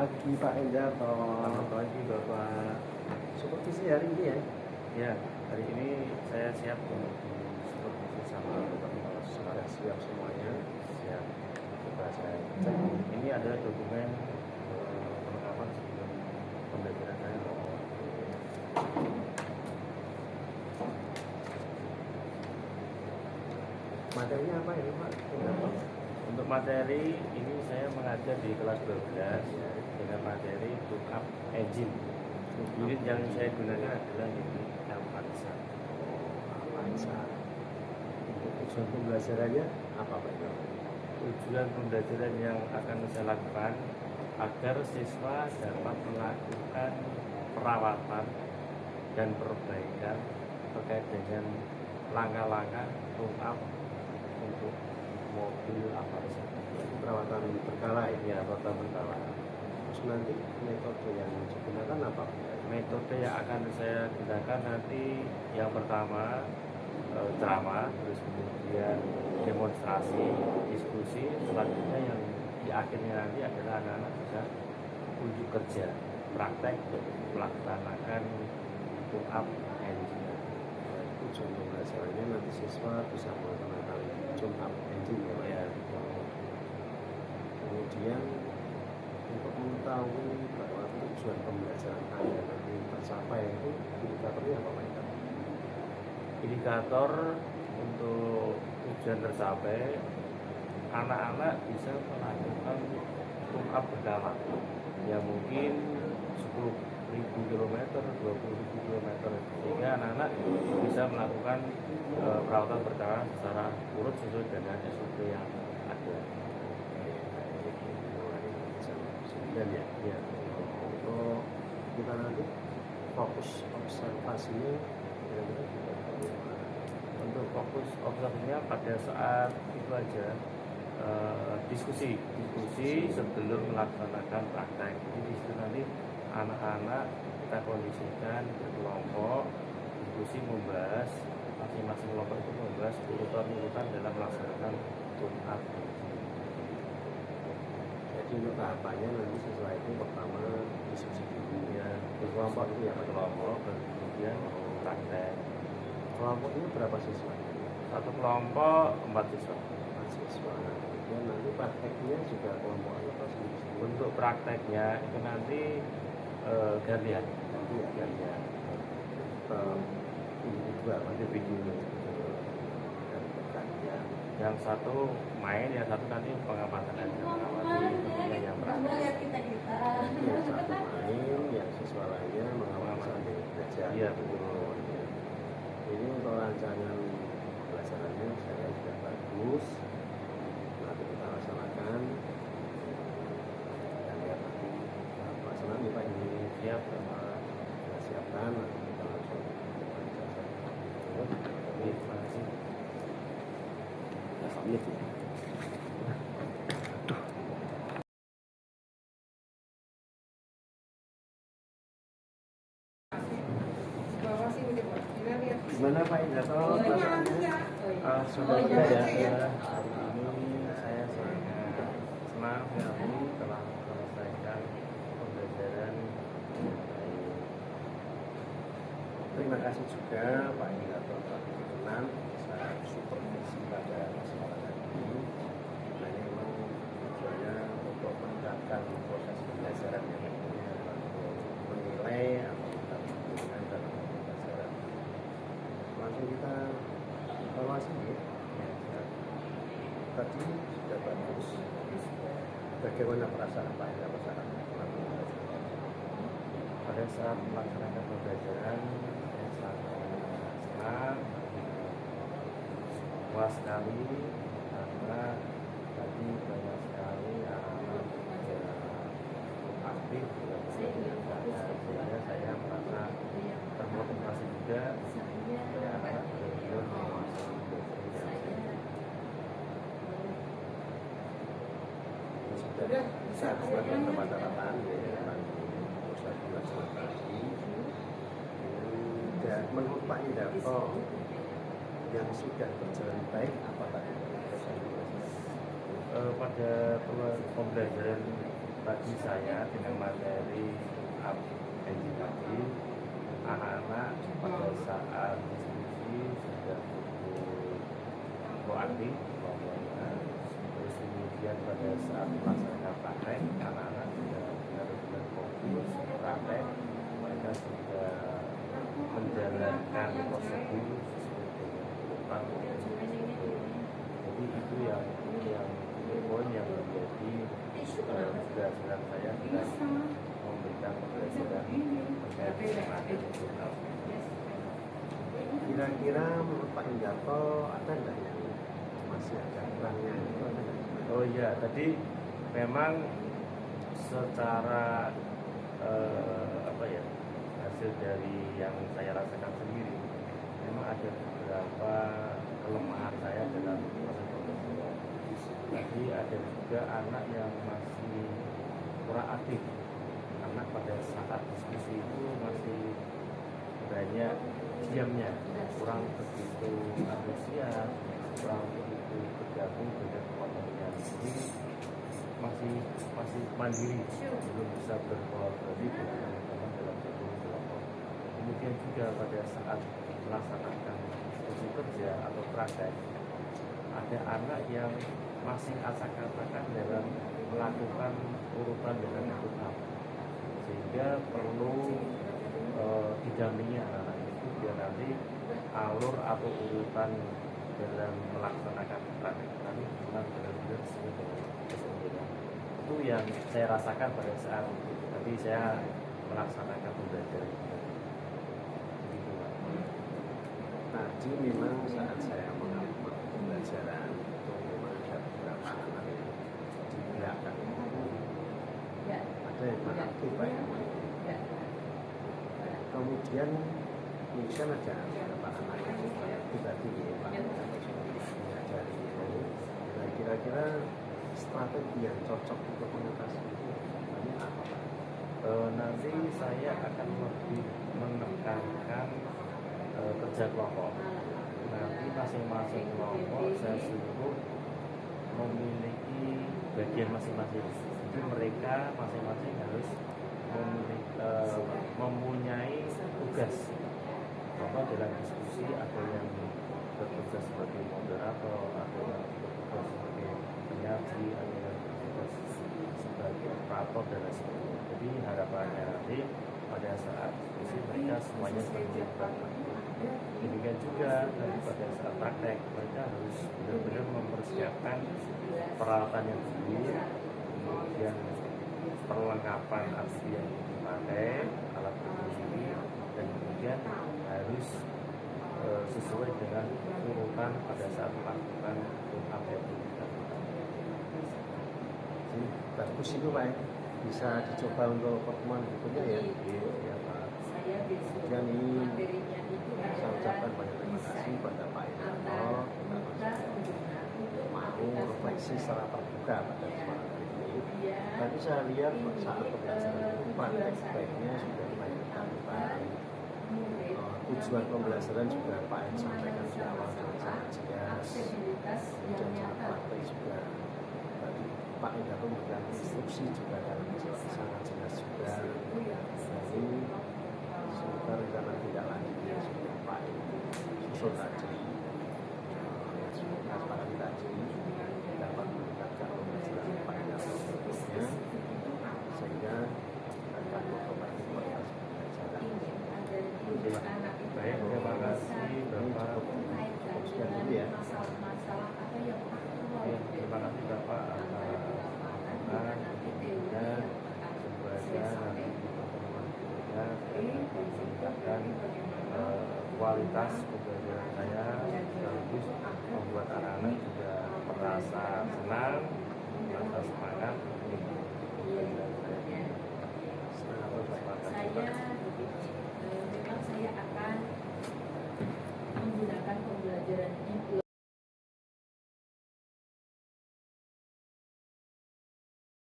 pagi Pak Endarto. Selamat pagi Bapak. Supervisi hari ini ya? Ya, hari ini saya siap untuk supervisi sama Bapak. Sudah siap semuanya? Siap. Coba saya cek. Ini ada dokumen perlengkapan sebelum pembelajaran saya. Materinya apa ini Pak Endarto? Untuk materi ini saya mengajar di kelas 12 dengan materi Tune-up Engine. Unit yang saya gunakan adalah unit Avanza. Avanza. Untuk tujuan pembelajarannya apa Pak Endarto? Tujuan pembelajaran yang akan saya lakukan agar siswa dapat melakukan perawatan dan perbaikan terkait dengan langkah-langkah tune-up untuk mobil Avanza. Itu perawatan berkala ya? Ya, perawatan berkala. Terus nanti metode yang digunakan apa? Metode yang akan saya gunakan nanti yang pertama ceramah, terus kemudian demonstrasi, diskusi, selanjutnya yang di akhirnya nanti adalah anak-anak bisa unjuk kerja, praktek melaksanakan tune-up engine. Tujuan pembelajarannya nanti siswa bisa melaksanakan tune-up engine ya Pak ya? Kemudian untuk mengetahui bahwa tujuan pembelajaran Anda nanti tercapai itu indikatornya apa Pak? Indikator untuk tujuan tercapai, anak-anak bisa melakukan tune-up berkala yang mungkin 10.000 km, 20.000 km, sehingga anak-anak bisa melakukan perawatan berkala secara urut sesuai dengan SOP yang ada. Dan ya, untuk kita nanti fokus observasinya kira-kira Untuk fokus observasinya pada saat itu aja diskusi sebelum melaksanakan praktek. Jadi di situ nanti anak-anak kita kondisikan berkelompok, diskusi membahas masing-masing kelompok itu membahas urutan-urutan dalam melaksanakan tune-up. Jadi untuk tahapannya nanti sesuai itu pertama diskusi dulu Ya, berkelompok itu ya Pak? kelompok, kemudian praktek. Kelompoknya berapa siswa? Satu kelompok 4 siswa. 4 siswa. Kemudian nanti prakteknya juga kelompok atau sendiri-sendiri? Untuk prakteknya itu nanti gantian. Nanti ya gantian individual, Individu. dan gantian. Yang satu main, yang satu nanti pengamatan aja, mengamati yang praktek. Yang satu main, yang siswa lainnya mengawasi sambil belajar. Iya, betul. Ini untuk rancangan pembelajarannya saya sudah bagus. Nanti kita laksanakan. Dan lihat nanti pelaksanaan nih Pak ini Siap. kita siapkan. Nanti kita langsung Terima kasih. Gimana Pak Endarto? Sudah ya. Hari ini saya sangat senang sekali telah menyelesaikan pembelajaran. Terima kasih juga Pak Endarto telah berkenan bisa supervisi pada kesempatan ini. Nah ini memang tujuannya untuk meningkatkan proses pembelajaran yang menilai atau kita menggunakan dalam pembelajaran. Langsung kita evaluasi ya. Tadi sudah bagus. Bagaimana perasaan Pak Endarto saat melakukan pembelajaran? Pada saat melaksanakan pembelajaran, saya sangat senang, puas sekali karena tadi banyak sekali anak-anak yang aktif sehingga saya merasa termotivasi juga. Anak-anak benar-benar menguasai industri yang Sudah bisa melakukan pemanfaatan pusat konservasi. Dan menurut Pak Endarto yang sudah berjalan baik apa tadi? pada pembelajaran bagi saya dengan materi engine tadi, anak-anak pada saat diskusi sudah cukup proaktif bahwanya, terus kemudian pada saat melaksanakan praktek anak-anak sudah benar-benar fokus praktek, mereka sudah menjalankan prosedur sesuai dengan urutan. Jadi itu yang poin yang menjadi dasar saya dalam memberikan pembelajaran terkait dengan materi jurnal. Kira-kira menurut Pak Inggarto ada nggak yang masih ada kurangnya itu ada nggak? Oh iya, tadi memang secara hasil dari yang saya rasakan sendiri, memang ada beberapa kelemahan saya dalam proses pembelajaran. Tadi ada juga anak yang masih kurang aktif, anak pada saat diskusi itu masih banyak diamnya, kurang begitu antusias, kurang begitu bergabung dengan kelompoknya. Jadi masih mandiri, belum bisa berkolaborasi dengan teman-teman dalam satu kelompok. Kemudian juga pada saat melaksanakan diskusi kerja atau praktek, ada anak yang masih acak-acakan dalam melakukan urutan dengan ikut apa, sehingga perlu didampingi anak-anak itu biar nanti alur atau urutan dalam melaksanakan praktek kami benar-benar sesuai dengan kesempatan. Itu yang saya rasakan pada saat tadi saya melaksanakan pembelajaran. Tadi memang saat saya mengambil pembelajaran itu memang ada beberapa anak yang dibelakang ada yang aktif banyak. Kemudian mungkin ada beberapa anak yang tadi Pak mengajari itu. Nah, kira-kira strategi yang cocok untuk mengatasi itu ini apa Pak? Nanti saya akan lebih menekankan kerja kelompok. Nanti masing-masing kelompok saya suruh memiliki bagian masing-masing. Jadi mereka masing-masing harus mempunyai tugas. Contoh dalam diskusi ada yang bertugas sebagai moderator, ada yang bertugas sebagai penyaji, ada yang bertugas sebagai operator dan lain sebagainya. Jadi harapannya nanti pada saat diskusi mereka semuanya terlibat. Demikian juga pada saat praktek mereka harus benar-benar mempersiapkan peralatan yang dulu, kemudian perlengkapan asli yang dipakai, alat berdiri, dan kemudian harus sesuai dengan urutan pada saat melakukan apa yang kita lakukan. Bagus itu Pak, bisa dicoba untuk pertemuan berikutnya ya. Ya Pak. Dan ini saya ucapkan banyak terima kasih pada Pak Inggarto mau refleksi secara terbuka pada kesempatan ini. Tadi saya lihat saat pembelajaran itu praktek baiknya sudah dimainkan Pak. Tujuan pembelajaran juga Pak yang sampaikan di awal dengan sangat jelas. Kemudian saat praktek juga tadi Pak Inggarto memberikan instruksi juga dalam sangat jelas juga. Jadi semoga rencana tidak lanjutnya sudah Pak susun tadi kesepakatan tadi dapat meningkatkan pembelajaran Pak Inggarto berikutnya sehingga akan memperbaiki kualitas pembelajaran. Baik, terima kasih Bapak. Sekian dulu ya. Terima kasih Bapak atas masukan, kemudian semoga nanti di pertemuan berikutnya dapat meningkatkan kualitas pembelajaran saya, sekaligus membuat anak-anak juga merasa senang, merasa semangat.